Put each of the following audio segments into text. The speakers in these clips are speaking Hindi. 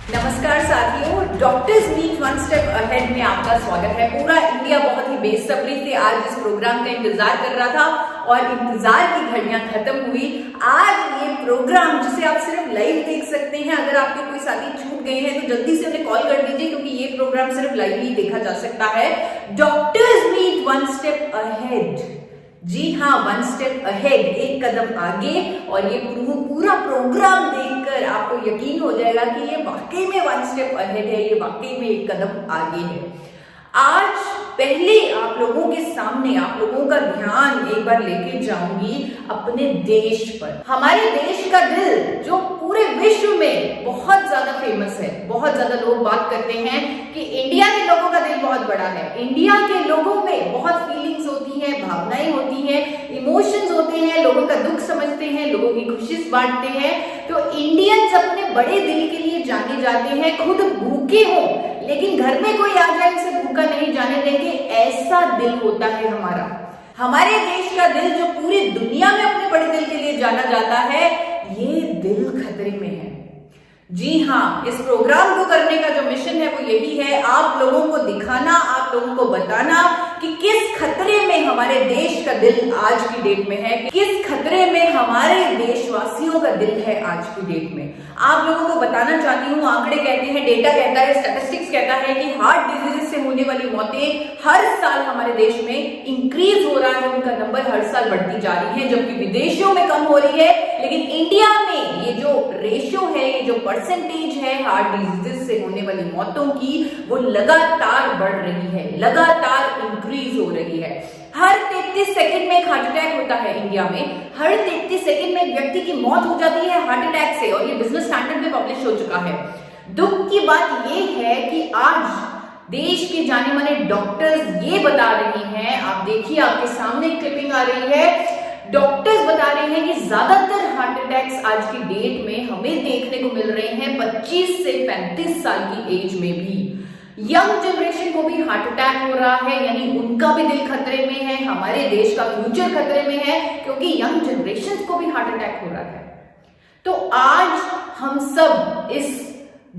नमस्कार साथियों, doctors meet one step ahead में आपका स्वागत है। पूरा इंडिया बहुत ही बेसब्री से आज इस प्रोग्राम का इंतजार कर रहा था और इंतजार की घड़ियां खत्म हुई। आज ये प्रोग्राम जिसे आप सिर्फ लाइव देख सकते हैं, अगर आपके कोई साथी छूट गए हैं तो जल्दी से उन्हें कॉल कर दीजिए क्योंकि ये प्रोग्राम सिर्फ लाइव ही देखा जा सकता है। Doctors meet one step ahead, जी हाँ, वन स्टेप अहेड, एक कदम आगे। और ये पूरा प्रोग्राम देखकर आपको यकीन हो जाएगा कि ये वाकई में वन स्टेप अहेड है, ये वाकई में एक कदम आगे है। आज पहले आप लोगों के सामने आप लोगों का ध्यान एक बार लेके जाऊंगी अपने देश पर। हमारे देश का दिल जो पूरे विश्व में बहुत ज्यादा फेमस है, बहुत ज्यादा लोग बात करते हैं कि इंडिया के लोगों का दिल बहुत बड़ा है। इंडिया के लोगों में बहुत फीलिंग्स होती हैं, भावनाएं होती हैं, इमोशंस होते हैं, लोगों का दुख समझते हैं, लोगों की खुशी बांटते हैं। तो इंडियंस अपने बड़े दिल के लिए जाने जाते हैं। खुद भूखे हों लेकिन घर में कोई आ जाए उसे भूखा नहीं जाने देंगे, ऐसा दिल होता है हमारा। हमारे देश का दिल जो पूरी दुनिया में अपने बड़े दिल के लिए जाना जाता है, ये दिल खतरे में है। जी हाँ, इस प्रोग्राम को करने का जो मिशन है वो यही है, आप लोगों को दिखाना, आप लोगों को बताना कि किस खतरे में हमारे देश का दिल आज की डेट में है, किस खतरे में हमारे देशवासियों का दिल है आज की डेट में। आप लोगों को बताना चाहती हूँ, आंकड़े कहते हैं, डेटा कहता है, स्टैटिस्टिक्स कहता है कि हार्ट डिजीज से होने वाली मौतें हर साल हमारे देश में इंक्रीज हो रहा है, उनका नंबर हर साल बढ़ती जा रही है, जबकि विदेशों में कम हो रही है। लेकिन इंडिया में ये जो रेशियो है, ये जो परसेंटेज है हार्ट डिजीज से होने वाली मौतों की, वो लगातार बढ़ रही है, लगातार इंक्रीज हो रही है। हर 33 सेकंड में एक हार्ट अटैक होता है इंडिया में। हर 33 सेकंड में एक व्यक्ति की मौत हो जाती है हार्ट अटैक से, और ये बिजनेस स्टैंडर्ड में पब्लिश हो चुका है। दुख की बात ये है कि आज देश के जाने माने डॉक्टर्स ये बता रहे हैं, आप देखिए आपके सामने क्लिपिंग आ रही है, डॉक्टर्स बता रहे हैं कि ज्यादातर हार्ट अटैक्स आज की डेट में हमें देखने को मिल रहे हैं 25 से 35 साल की एज में भी। यंग जनरेशन को भी हार्ट अटैक हो रहा है, यानी उनका भी दिल खतरे में है, हमारे देश का फ्यूचर खतरे में है, क्योंकि यंग जनरेशन को भी हार्ट अटैक हो रहा है। तो आज हम सब इस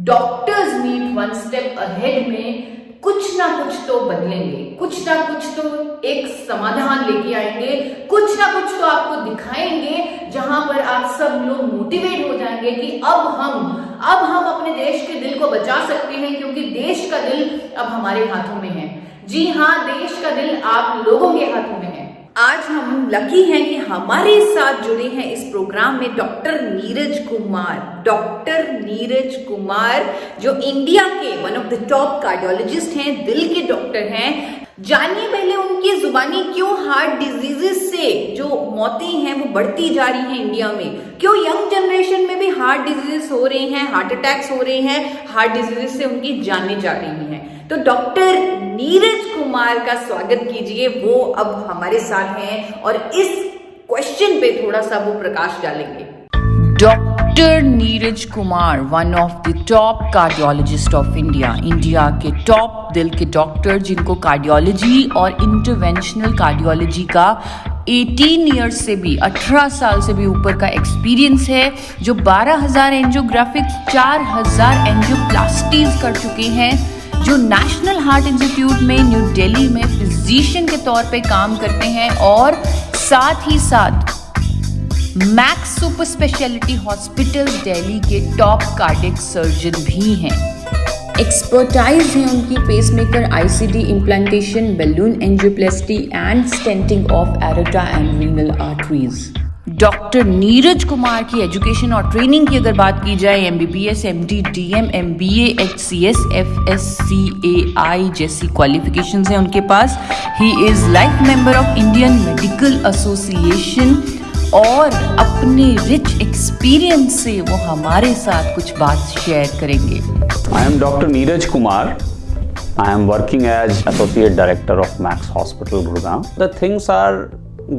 doctors meet one step ahead में कुछ ना कुछ तो बदलेंगे, कुछ ना कुछ तो एक समाधान लेके आएंगे, कुछ ना कुछ तो आपको दिखाएंगे, जहां पर आप सब लोग मोटिवेट हो जाएंगे कि अब हम अपने देश के दिल को बचा सकते हैं, क्योंकि देश का दिल अब हमारे हाथों में है। जी हाँ, देश का दिल आप लोगों के हाथों में है। आज हम लकी हैं कि हमारे साथ जुड़े हैं इस प्रोग्राम में डॉक्टर नीरज कुमार। डॉक्टर नीरज कुमार जो इंडिया के one of the top cardiologist हैं, दिल के डॉक्टर हैं। जानिए पहले उनकी जुबानी क्यों हार्ट डिजीजेस से जो मौतें हैं वो बढ़ती जा रही हैं इंडिया में, क्यों यंग जनरेशन में भी हार्ट डिजीजेस हो रहे हैं, हार्ट अटैक्स हो रहे हैं, हार्ट डिजीजेस से उनकी जानें जा रही हैं। तो डॉक्टर नीरज कुमार का स्वागत कीजिए, वो अब हमारे साथ हैं और इस क्वेश्चन पे थोड़ा सा वो प्रकाश डालेंगे। Doctor Neeraj Kumar, one of the top cardiologist of India, India के टॉप दिल के डॉक्टर जिनको कार्डियोलॉजी और इंटरवेंशनल कार्डियोलॉजी का 18 ईयर्स से भी, 18 साल से भी ऊपर का एक्सपीरियंस है, जो 12,000 एंजियोग्राफिक्स, 4,000 एंजियोप्लास्टीज कर चुके हैं, जो नेशनल हार्ट इंस्टीट्यूट में न्यू दिल्ली में फिजिशियन के तौर पे काम करते हैं और साथ ही साथ Max super speciality hospital Delhi के टॉप कार्डियक सर्जन भी हैं। एक्सपर्टाइज है उनकी pacemaker, ICD implantation, balloon angioplasty and stenting of aorta and renal arteries. Doctor Neeraj Kumar की एजुकेशन और ट्रेनिंग की अगर बात की जाए, MBBS, MD, DM, MBA, HCS, FSCAI जैसी क्वालिफिकेशंस हैं उनके पास। He is life member of Indian Medical Association और अपने रिच एक्सपीरियंस से वो हमारे साथ कुछ बात शेयर करेंगे। I am Dr. Neeraj Kumar. I am working as Associate Director of Max Hospital, Gurgaon. The things are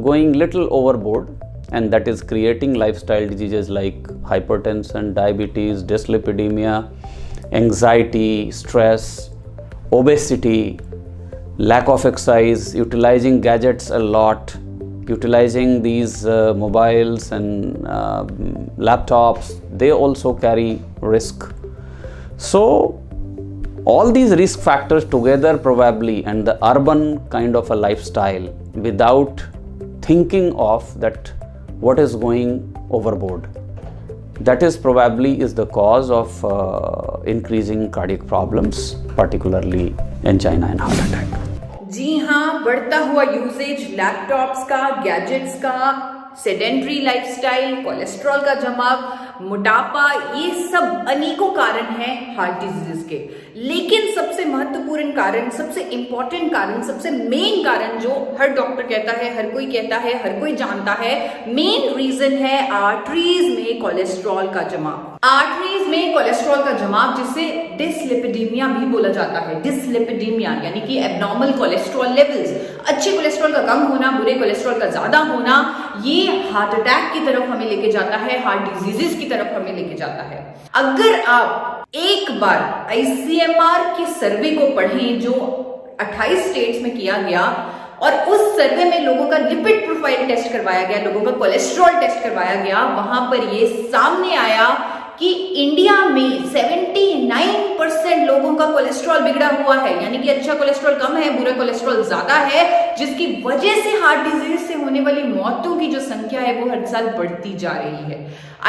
going little overboard, and that is creating lifestyle diseases like hypertension, diabetes, dyslipidemia, anxiety, stress, obesity, lack of exercise, utilizing gadgets a lot, utilizing these mobiles and laptops. They also carry risk. So all these risk factors together probably, and the urban kind of a lifestyle without thinking of that what is going overboard, that is probably is the cause of increasing cardiac problems, particularly angina and heart attack. जी हाँ, बढ़ता हुआ यूसेज लैपटॉप्स का, गैजेट्स का, सेडेंट्री लाइफस्टाइल, कोलेस्ट्रॉल का जमाव, मोटापा, ये सब अनेकों कारण हैं हार्ट डिजीज के। लेकिन सबसे महत्वपूर्ण कारण, सबसे इंपॉर्टेंट कारण, सबसे मेन कारण जो हर डॉक्टर कहता है, हर कोई कहता है, हर कोई जानता है, मेन रीजन है आर्टरीज में कोलेस्ट्रॉल का जमाव। आर्टरीज में कोलेस्ट्रॉल का जमाव, जिसे डिसलिपिडीमिया भी बोला जाता है। डिसलिपिडीमिया यानी कि एबनॉर्मल कोलेस्ट्रॉल लेवल्स, अच्छे कोलेस्ट्रॉल का कम होना, बुरे कोलेस्ट्रॉल का ज्यादा होना, ये हार्ट अटैक की तरफ हमें लेके जाता है, हार्ट डिजीजेस की तरफ हमें लेके जाता है। अगर आप एक बार ICMR के सर्वे को पढ़ें जो 28 स्टेट्स में किया गया, और उस सर्वे में लोगों का लिपिड प्रोफाइल टेस्ट करवाया गया, लोगों का कोलेस्ट्रॉल टेस्ट करवाया गया, वहां पर ये सामने आया कि इंडिया में 79% लोगों का कोलेस्ट्रॉल बिगड़ा हुआ है, यानी कि अच्छा कोलेस्ट्रॉल कम है, बुरा कोलेस्ट्रॉल ज्यादा है, जिसकी वजह से हार्ट डिजीज से होने वाली मौतों की जो संख्या है वो हर साल बढ़ती जा रही है।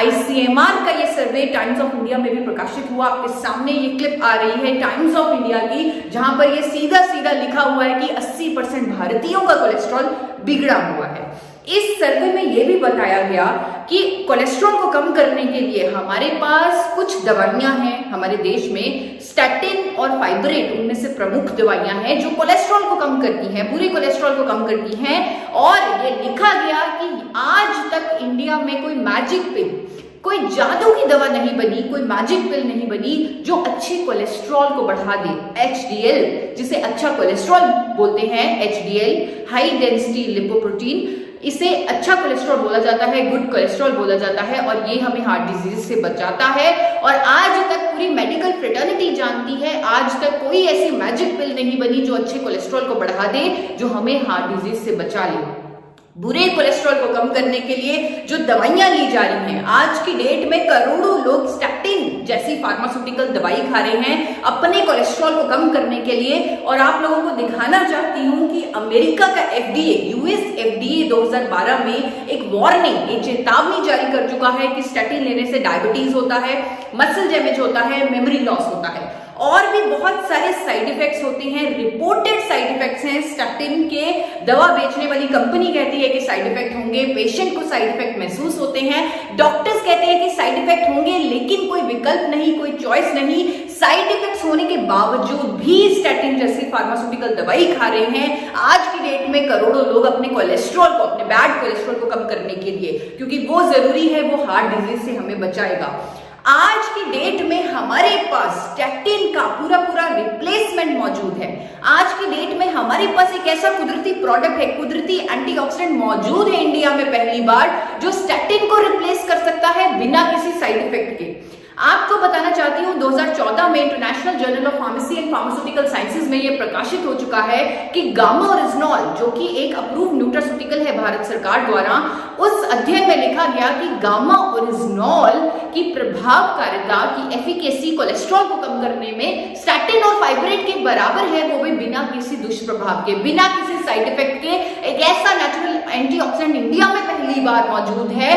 ICMR का ये सर्वे टाइम्स ऑफ इंडिया में भी प्रकाशित हुआ। आपके सामने ये क्लिप आ रही है टाइम्स ऑफ इंडिया की, जहां पर ये सीधा सीधा लिखा हुआ है कि 80% भारतीयों का कोलेस्ट्रॉल बिगड़ा हुआ है। इस सर्वे में यह भी बताया गया कि कोलेस्ट्रॉल को कम करने के लिए हमारे पास कुछ दवाइयां हैं हमारे देश में। स्टैटिन और फाइब्रेट उनमें से प्रमुख दवाइयां हैं जो कोलेस्ट्रॉल को कम करती हैं, बुरे कोलेस्ट्रॉल को कम करती हैं। और ये लिखा गया कि आज तक इंडिया में कोई मैजिक पिल, कोई जादू की दवा नहीं बनी, कोई मैजिक पिल नहीं बनी जो अच्छे कोलेस्ट्रॉल को बढ़ा दे। HDL, जिसे अच्छा कोलेस्ट्रॉल बोलते हैं, HDL हाई डेंसिटी लिपोप्रोटीन, इसे अच्छा कोलेस्ट्रॉल बोला जाता है, गुड कोलेस्ट्रॉल बोला जाता है, और ये हमें हार्ट डिजीज से बचाता है। और आज तक पूरी मेडिकल फ्रेटर्निटी जानती है, आज तक कोई ऐसी मैजिक पिल नहीं बनी जो अच्छे कोलेस्ट्रॉल को बढ़ा दे, जो हमें हार्ट डिजीज से बचा ले। बुरे कोलेस्ट्रॉल को कम करने के लिए जो दवाइयां ली जा रही हैं, आज की डेट में करोड़ों लोग स्टैटिन जैसी फार्मास्यूटिकल दवाई खा रहे हैं अपने कोलेस्ट्रॉल को कम करने के लिए। और आप लोगों को दिखाना चाहती हूं कि अमेरिका का FDA, US FDA 2012 में एक वार्निंग, एक चेतावनी जारी कर चुका है कि स्टैटिन लेने से डायबिटीज होता है, मसल डैमेज होता है, मेमोरी लॉस होता है, और भी बहुत सारे साइड इफेक्ट्स होते हैं। रिपोर्टेड साइड इफेक्ट्स हैं स्टैटिन के। दवा बेचने वाली कंपनी कहती है कि साइड इफेक्ट होंगे, पेशेंट को साइड इफेक्ट महसूस होते हैं, डॉक्टर्स कहते हैं कि साइड इफेक्ट होंगे, लेकिन कोई विकल्प नहीं, कोई चॉइस नहीं। साइड इफेक्ट्स होने के बावजूद भी स्टैटिन जैसी फार्मास्यूटिकल दवाई खा रहे हैं आज की डेट में करोड़ों लोग अपने कोलेस्ट्रॉल को, अपने बैड कोलेस्ट्रॉल को कम करने के लिए, क्योंकि वो जरूरी है, वो हार्ट डिजीज से हमें बचाएगा। आज की डेट में हमारे पास स्टैटिन का पूरा पूरा रिप्लेसमेंट मौजूद है। आज की डेट में हमारे पास एक ऐसा कुदरती प्रोडक्ट है, कुदरती एंटीऑक्सीडेंट मौजूद है इंडिया में पहली बार, जो स्टैटिन को रिप्लेस कर सकता है बिना किसी साइड इफेक्ट के। आपको बताना चाहती हूं 2014 में international journal of pharmacy and pharmaceutical sciences में यह प्रकाशित हो चुका है कि गामा ओरिजिनॉल, जो कि एक अप्रूव्ड न्यूट्रास्यूटिकल है भारत सरकार द्वारा, उस अध्ययन में लिखा गया कि गामा ओरिजिनॉल की प्रभावकारिता की एफिकेसी कोलेस्ट्रॉल को कम करने में स्टैटिन और फाइब्रेट के बराबर है, वो भी बिना किसी दुष्प्रभाव के, बिना किसी साइड इफेक्ट के। एक ऐसा नेचुरल एंटीऑक्सीडेंट इंडिया में पहली बार मौजूद है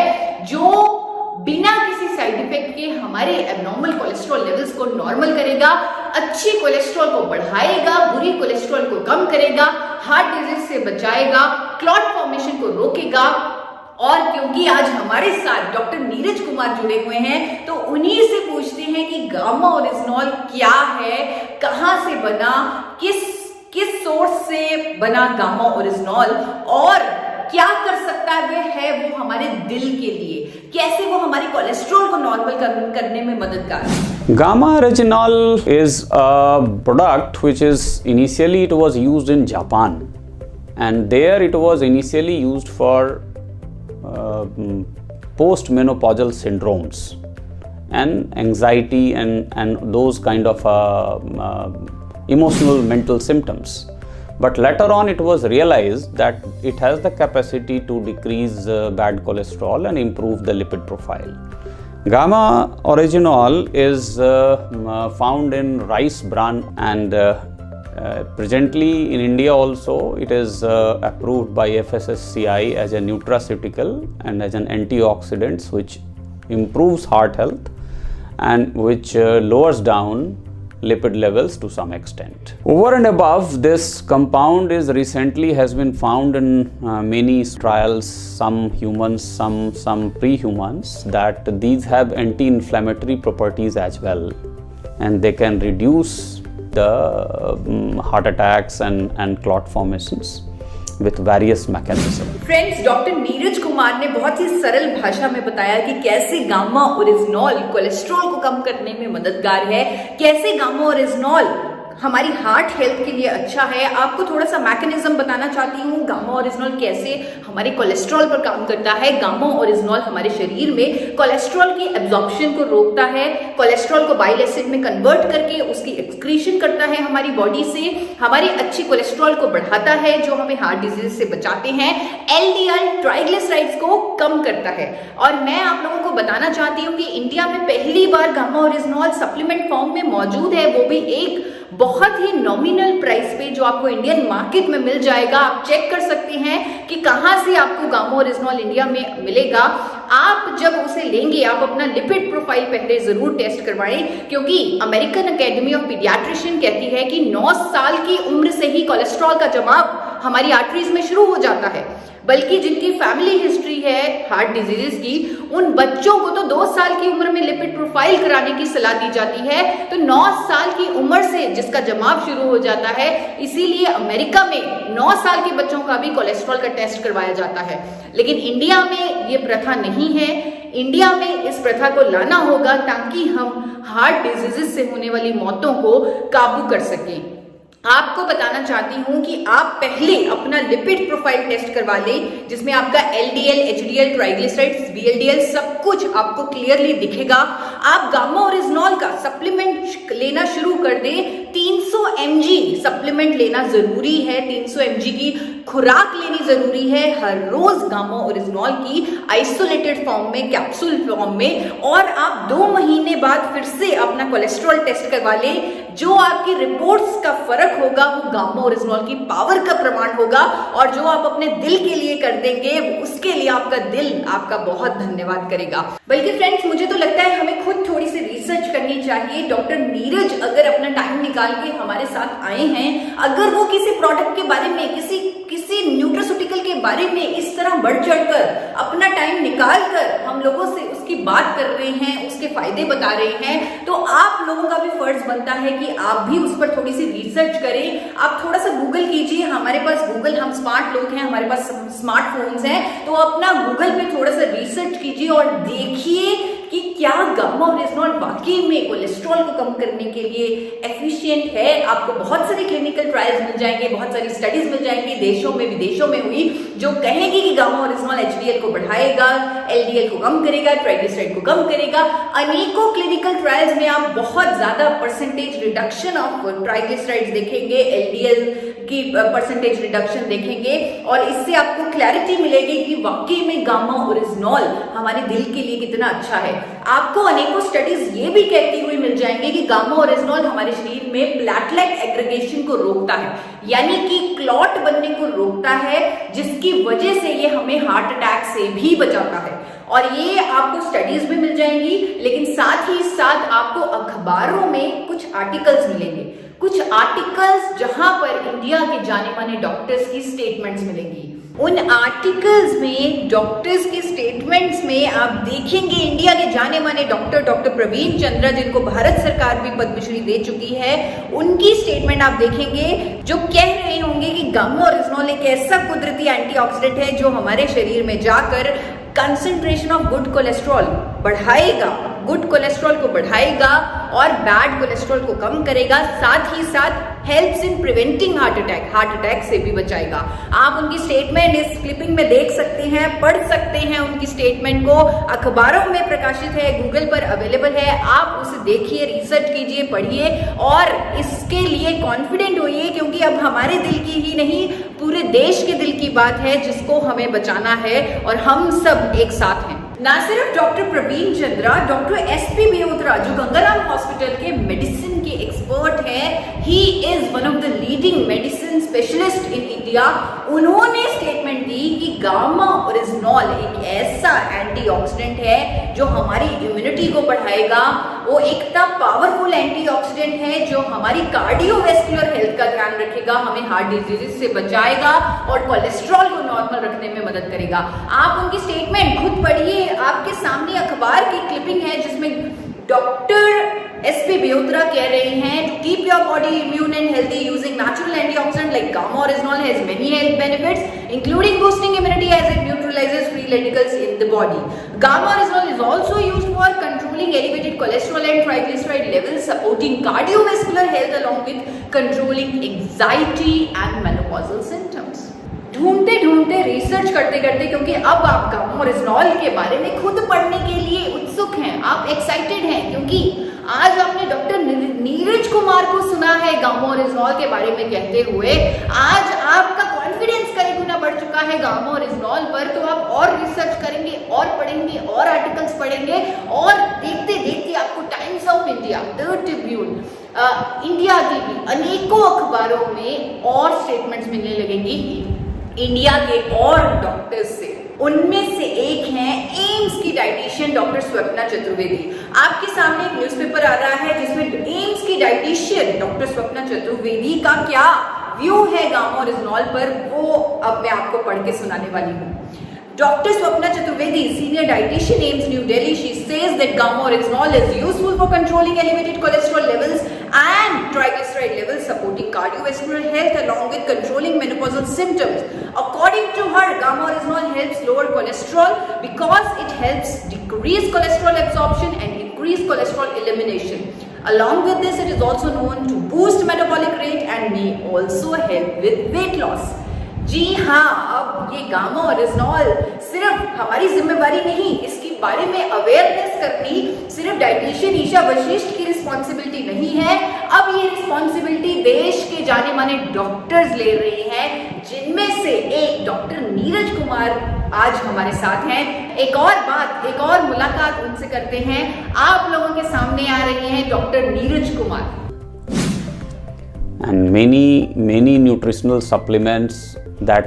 जो बिना किसी साइड इफेक्ट के हमारे एबनॉर्मल कोलेस्ट्रॉल लेवल्स को नॉर्मल करेगा, अच्छी कोलेस्ट्रॉल को बढ़ाएगा, बुरी कोलेस्ट्रॉल को कम करेगा, हार्ट डिजीज से बचाएगा, क्लॉट फॉर्मेशन को रोकेगा। और क्योंकि आज हमारे साथ डॉक्टर नीरज कुमार जुड़े हुए हैं, तो उन्हीं से पूछते हैं कि गामा ओरिजिनॉल क्या है, कहां से बना, किस सोर्स से बना गामा ओरिजिनॉल, और क्या कर सकता है वो हमारे दिल के लिए, कैसे वो हमारे कोलेस्ट्रॉल को नॉर्मल करने में मददगार है। Gamma oryginol is a product which is initially it was used in Japan, and there it was initially used for post-menopausal syndromes and anxiety and those kind of emotional mental symptoms. But later on it was realized that it has the capacity to decrease bad cholesterol and improve the lipid profile. Gamma orygenol is found in rice bran and presently in India also it is approved by FSSCI as a nutraceutical and as an antioxidant which improves heart health and which lowers down lipid levels to some extent. Over and above, this compound is recently has been found in many trials, some humans, some pre-humans, that these have anti-inflammatory properties as well, and they can reduce the heart attacks and clot formations with various mechanisms. Friends, doctor Neeraj Kumar ने बहुत ही सरल भाषा में बताया कि कैसे गामा ओरिजिनॉल कोलेस्ट्रॉल को कम करने में मददगार है, कैसे गामा ओरिजिनॉल हमारी हार्ट हेल्थ के लिए अच्छा है। आपको थोड़ा सा मैकेनिज्म बताना चाहती हूँ, गामा ओरिजिनॉल कैसे हमारे कोलेस्ट्रॉल पर काम करता है। गामा ओरिजिनॉल हमारे शरीर में कोलेस्ट्रॉल की एब्जॉर्प्शन को रोकता है, कोलेस्ट्रॉल को बाइल एसिड में कन्वर्ट करके उसकी एक्सक्रीशन करता है हमारी बॉडी से, हमारी अच्छी कोलेस्ट्रॉल को बढ़ाता है जो हमें हार्ट डिजीज से बचाते हैं, एलडीएल ट्राइग्लिसराइड्स को कम करता है। और मैं आप लोगों को बताना चाहती हूँ कि इंडिया में पहली बार गामा ओरिजिनॉल सप्लीमेंट फॉर्म में मौजूद है, वो भी एक बहुत ही नॉमिनल प्राइस पे जो आपको इंडियन मार्केट में मिल जाएगा। आप चेक कर सकते हैं कि कहां से आपको गामा ओरिजिनॉल इंडिया में मिलेगा। आप जब उसे लेंगे, आप अपना लिपिड प्रोफाइल पहले जरूर टेस्ट करवाएं, क्योंकि अमेरिकन एकेडमी ऑफ पीडियाट्रिशियन कहती है कि 9 साल की उम्र से ही कोलेस्ट्रॉल का जमाव हमारी आर्टरीज में शुरू हो जाता है, बल्कि जिनकी फैमिली हिस्ट्री है हार्ट डिजीजेस की, उन बच्चों को तो 2 साल की उम्र में लिपिड प्रोफाइल कराने की सलाह दी जाती है। तो 9 साल की उम्र से जिसका जमाव शुरू हो जाता है, इसीलिए अमेरिका में 9 साल के बच्चों का भी कोलेस्ट्रॉल का टेस्ट करवाया जाता है। लेकिन इंडिया में ये प्रथा नहीं है। इंडिया में इस प्रथा को लाना होगा ताकि हम हार्ट डिजीजेस से होने वाली मौतों को काबू कर सकें। आपको बताना चाहती हूं कि आप पहले अपना लिपिड प्रोफाइल टेस्ट करवा लें, जिसमें आपका एलडीएल, एचडीएल, ट्राइग्लिसराइड्स, वीएलडीएल सब कुछ आपको क्लियरली दिखेगा। आप गामा ओरिजिनॉल का सप्लीमेंट लेना शुरू कर दें। 300 mg सप्लीमेंट लेना जरूरी है, 300 mg की खुराक लेनी जरूरी है हर रोज गामा ओरिजिनॉल की आइसोलेटेड फॉर्म में, कैप्सूल फॉर्म में। और आप 2 महीने बाद फिर से अपना कोलेस्ट्रॉल टेस्ट करवा लें। जो आपकी रिपोर्ट्स का फर्क होगा वो गामा ओरिजिनॉल की पावर का प्रमाण होगा, और जो आप अपने दिल के लिए कर देंगे उसके लिए आपका दिल आपका बहुत धन्यवाद करेगा। बल्कि फ्रेंड्स, मुझे तो लगता है हमें खुद थोड़ी सी रिसर्च करनी चाहिए। डॉक्टर नीरज अगर अपना टाइम निकाल के हमारे साथ आए हैं, अगर वो किसी प्रोडक्ट के बारे में, किसी न्यूट्रास्यूटिकल के बारे में इस तरह बढ़ चढ़कर अपना टाइम निकाल कर हम लोगों से उसकी बात कर रहे हैं, उसके फायदे बता रहे हैं, तो आप लोगों का भी फर्ज बनता है कि आप भी उस पर थोड़ी सी रिसर्च करें। आप थोड़ा सा गूगल कीजिए। हमारे पास गूगल, हम स्मार्ट लोग हैं, हमारे पास स्मार्टफोन्स हैं, तो अपना गूगल पे थोड़ा सा रिसर्च कीजिए और देखिए कि क्या गामा ओरिजिनॉल वाकई में कोलेस्ट्रॉल को कम करने के लिए एफिशिएंट है। आपको बहुत सारे क्लिनिकल ट्रायल्स मिल जाएंगे, बहुत सारी स्टडीज मिल जाएंगी देशों में विदेशों में हुई, जो कहेंगे कि गामा ओरिजिनॉल एचडीएल को बढ़ाएगा, एलडीएल को कम करेगा, ट्राइग्लिसराइड को कम करेगा। अनेकों क्लिनिकल ट्रायल्स में आप बहुत ज्यादा परसेंटेज रिडक्शन ऑफ ट्राइग्लिसराइड्स देखेंगे, एलडीएल की परसेंटेज रिडक्शन देखेंगे, और इससे आपको क्लैरिटी मिलेगी कि वाकई में गामा ओरिजिनॉल हमारे दिल के लिए कितना अच्छा है। आपको अनेकों स्टडीज ये भी कहती हुई मिल जाएंगे कि गामा ओरिजिनॉल हमारे शरीर में प्लेटलेट एग्रीगेशन को रोकता है, यानी कि क्लॉट बनने को रोकता है, जिसकी वजह से ये हमें हार्ट अटैक से भी बचाता है। और ये आपको स्टडीज भी मिल जाएंगी, लेकिन साथ ही साथ आपको अखबारों में कुछ आर्टिकल्स मिलेंगे, कुछ आर्टिकल्स जहां पर इंडिया के जाने माने डॉक्टर्स की स्टेटमेंट्स मिलेंगी। उन आर्टिकल्स में, डॉक्टर्स के स्टेटमेंट्स में आप देखेंगे इंडिया के जाने माने डॉक्टर प्रवीण चंद्रा, जिनको भारत सरकार भी पद्मश्री दे चुकी है, उनकी स्टेटमेंट आप देखेंगे जो कह रहे होंगे कि गामा ओरिजिनॉल एक ऐसा कुदरती एंटीऑक्सीडेंट है जो हमारे शरीर में जाकर कंसंट्रेशन ऑफ गुड कोलेस्ट्रॉल बढ़ाएगा, गुड कोलेस्ट्रॉल को बढ़ाएगा और बैड कोलेस्ट्रॉल को कम करेगा, साथ ही साथ helps in preventing heart attack से भी बचाएगा। आप उनकी स्टेटमेंट इस क्लिपिंग में देख सकते हैं, पढ़ सकते हैं उनकी स्टेटमेंट को, अखबारों में प्रकाशित है, गूगल पर अवेलेबल है। आप उसे देखिए, रिसर्च कीजिए, पढ़िए और इसके लिए कॉन्फिडेंट होइए, क्योंकि अब हमारे दिल की ही नहीं पूरे देश के दिल की बात है जिसको हमें बचाना है, और हम सब एक साथ हैं। ना सिर्फ doctor Praveen Chandra, doctor SP Behotra जो गंगाराम हॉस्पिटल के मेडिसिन के एक्सपर्ट हैं, he is one of the leading medicine specialist in India. उन्होंने स्टेटमेंट दी कि गामा ओरिजिनॉल एक ऐसा एंटीऑक्सीडेंट है जो हमारी इम्यूनिटी को बढ़ाएगा। वो एक पावरफुल एंटीऑक्सीडेंट है जो हमारी कार्डियोवैस्कुलर हेल्थ का ध्यान रखेगा, हमें हार्ट डिजीज से बचाएगा और कोलेस्ट्रॉल को नॉर्मल रखने में मदद करेगा। आप उनकी स्टेटमेंट खुद पढ़िए, आपके सामने अखबार की क्लिपिंग है जिसमें डॉक्टर एसपी बेहोत्रा कह रहे हैं to keep your body immune and healthy using natural antioxidant like gamma oryzanol has many health benefits including boosting immunity as it neutralises free radicals in the body. Gamma oryzanol is also used for controlling elevated cholesterol and triglyceride levels, supporting cardiovascular health along with controlling anxiety and menopausal symptoms। ढूंढते ढूंढते रिसर्च करते करते, क्योंकि अब आप गामा ओरिजिनॉल के बारे में खुद पढ़ने के लिए उत्सुक हैं, आप एक्साइटेड हैं, क्योंकि आज आपने डॉक्टर नीरज कुमार को सुना है गामा ओरिजिनॉल के बारे में कहते हुए। आज आपका कॉन्फिडेंस कई गुना बढ़ चुका है गामा ओरिजिनॉल पर, तो आप और रिसर्च करेंगे और पढ़ेंगे और आर्टिकल्स पढ़ेंगे और देखते देखते आपको times of India, the Tribune, India की भी अनेकों अखबारों में और स्टेटमेंट्स मिलने लगेंगी इंडिया के और डॉक्टर्स से। उनमें से एक हैं एम्स की डाइटिशियन डॉक्टर स्वप्ना चतुर्वेदी। आपके सामने एक न्यूज़पेपर आ रहा है जिसमें एम्स की डाइटिशियन डॉक्टर स्वप्ना चतुर्वेदी का क्या व्यू है गामा ओरिजिनॉल पर, वो अब मैं आपको पढ़ के सुनाने वाली हूँ। Dr. Swapna Chaturvedi, senior dietitian, AIIMS New Delhi, she says that gamma oryzanol is useful for controlling elevated cholesterol levels and triglyceride levels, supporting cardiovascular health along with controlling menopausal symptoms. According to her, gamma oryzanol helps lower cholesterol because it helps decrease cholesterol absorption and increase cholesterol elimination. Along with this, it is also known to boost metabolic rate and may also help with weight loss. जी हाँ, अब ये गामा ओरिजिनॉल सिर्फ हमारी जिम्मेवारी नहीं, इसके बारे में अवेयरनेस करनी सिर्फ डाइटिशियन ईशा वशिष्ठ की रिस्पॉन्सिबिलिटी नहीं है। अब ये रिस्पॉन्सिबिलिटी देश के जाने माने डॉक्टर्स ले रहे हैं, जिनमें से एक डॉक्टर नीरज कुमार आज हमारे साथ हैं। एक और बात, एक और मुलाकात उनसे करते हैं। आप लोगों के सामने आ रहे हैं doctor Neeraj Kumar. And many nutritional supplements that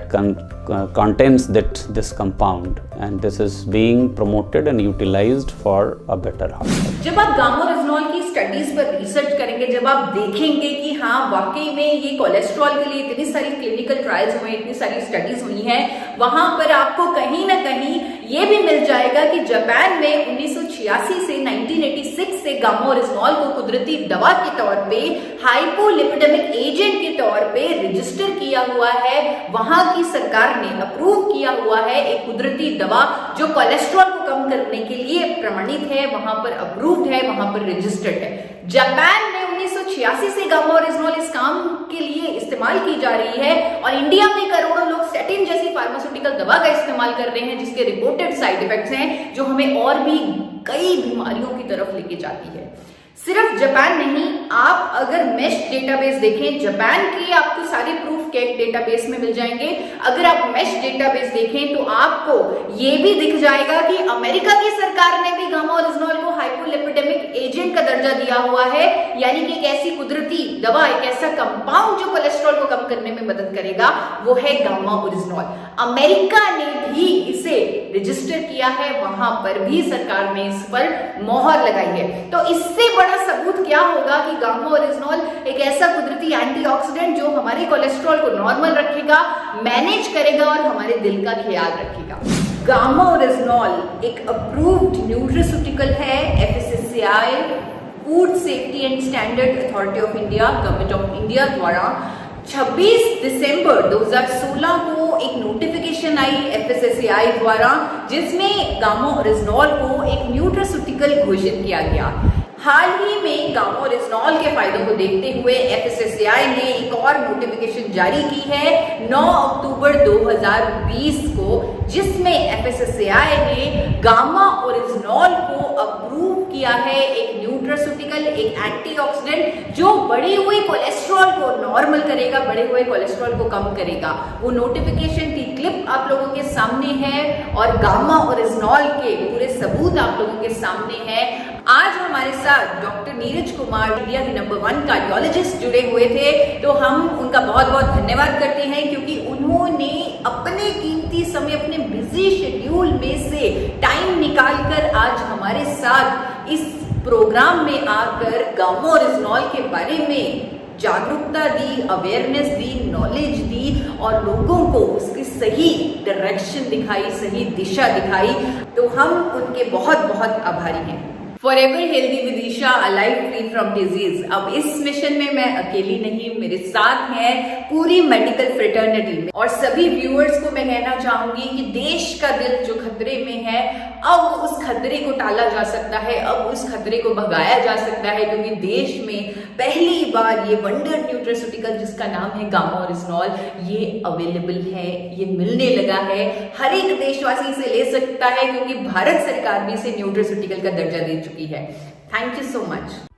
contains this compound, and this is being promoted and utilized for a better heart. जब आप गामा ओरिजिनॉल की स्टडीज पर रिसर्च करेंगे, जब आप देखेंगे कि हाँ वाकई में ये कोलेस्ट्रॉल के लिए इतनी सारी क्लिनिकल ट्रायल्स हुए, इतनी सारी स्टडीज हुई हैं, वहां पर आपको कहीं ना कहीं ये भी मिल जाएगा कि जापान में 1986 से 1986 से गामा ओरिजिनॉल को कुदरती दवा के तौर पे, हाइपोलिपिडेमिक एजेंट के तौर पे रजिस्टर किया हुआ है। वहां की सरकार ने अप्रूव किया हुआ है एक कुदरती दवा जो कोलेस्ट्रॉल को कम करने के लिए प्रमाणित है, वहां पर अप्रूव्ड है, वहां पर रजिस्टर्ड है। जापान में 1986 से गामा ओरिजिनॉल इस काम के लिए इस्तेमाल की जा रही है और इंडिया में करोड़ों लोग स्टेटिन जैसी फार्मास्यूटिकल दवा का इस्तेमाल कर रहे हैं, जिसके रिपोर्टेड साइड इफेक्ट्स हैं जो हमें और भी कई बीमारियों की तरफ लेके जाती है। सिर्फ जापान नहीं, आप अगर मेश डेटाबेस देखें, जापान की आपको सारी प्रूफ केक डेटाबेस में मिल जाएंगे। अगर आप मेश डेटाबेस देखें तो आपको ये भी दिख जाएगा कि अमेरिका की सरकार ने भी गामा ओरिजिनॉल को हाइपोलिपिडेमिक एजेंट का दर्जा दिया हुआ है, यानी कि एक ऐसी कुदरती दवा, एक ऐसा कंपाउंड जो कोलेस्ट्रॉल को कम करने में मदद करेगा, वो है गामा ओरिजिनॉल। अमेरिका ने भी इसे रजिस्टर किया है, वहां पर भी सरकार ने इस पर मोहर लगाई है। तो इससे बड़ा सबूत क्या होगा कि गामा ओरिजिनॉल एक ऐसा कुदरती एंटीऑक्सीडेंट जो हमारे कोलेस्ट्रॉल को नॉर्मल रखेगा, मैनेज करेगा और हमारे दिल का ख्याल रखेगा। गामा ओरिजिनॉल एक अप्रूव्ड न्यूट्रास्यूटिकल है FSSAI, food safety and standard authority of India, government of India द्वारा 26 दिसंबर 2016 को एक नोटिफिकेशन आई एफएसएसएआई द्वारा, जिसमें गामा ओरिजिनॉल को एक न्यूट्रास्यूटिकल घोषित किया गया। हाल ही में गामा ओरिजिनॉल के फायदों को देखते हुए एफएसएसएआई ने एक और नोटिफिकेशन जारी की है 9 अक्टूबर 2020 को, जिसमें एफएसएसएआई ने गामा ओरिजिनॉल को अप्रूव किया है एक न्यूट्रास्यूटिकल, एक एंटीऑक्सीडेंट जो बढ़ी हुई कोलेस्ट्रॉल को नॉर्मल करेगा, बढ़े हुए कोलेस्ट्रॉल को कम करेगा। वो नोटिफिकेशन की क्लिप आप लोगों के सामने है और गामा ओरिजिनॉल के पूरे सबूत आप लोगों के सामने हैं। आज हमारे साथ डॉक्टर नीरज कुमार, इंडिया के नंबर 1 कार्डियोलॉजिस्ट जुड़े हुए थे, तो हम उनका बहुत बहुत धन्यवाद करते हैं क्योंकि उन्होंने अपने कीमती समय, अपने बिजी शेड्यूल में से टाइम निकालकर आज हमारे साथ इस प्रोग्राम में आकर गामा ओरिजिनॉल के बारे में जागरूकता दी, अवेयरनेस दी, नॉलेज दी और लोगों को उसकी सही डायरेक्शन दिखाई, सही दिशा दिखाई। तो हम उनके बहुत बहुत आभारी हैं। Forever healthy with Isha, alive free from disease. अब इस मिशन में मैं अकेली नहीं, मेरे साथ है पूरी मेडिकल फ्रेटर्निटी। और सभी व्यूअर्स को मैं कहना चाहूंगी कि देश का दिल जो खतरे में है, अब उस खतरे को टाला जा सकता है, अब उस खतरे को भगाया जा सकता है, क्योंकि देश में पहली बार ये वंडर न्यूट्रास्यूटिकल जिसका नाम है गामा ओरिजिनॉल, ये अवेलेबल है, ये मिलने लगा है। हर एक देशवासी इसे ले सकता है क्योंकि भारत सरकार भी इसे न्यूट्रास्यूटिकल का दर्जा दे चुकी है। Thank you so much.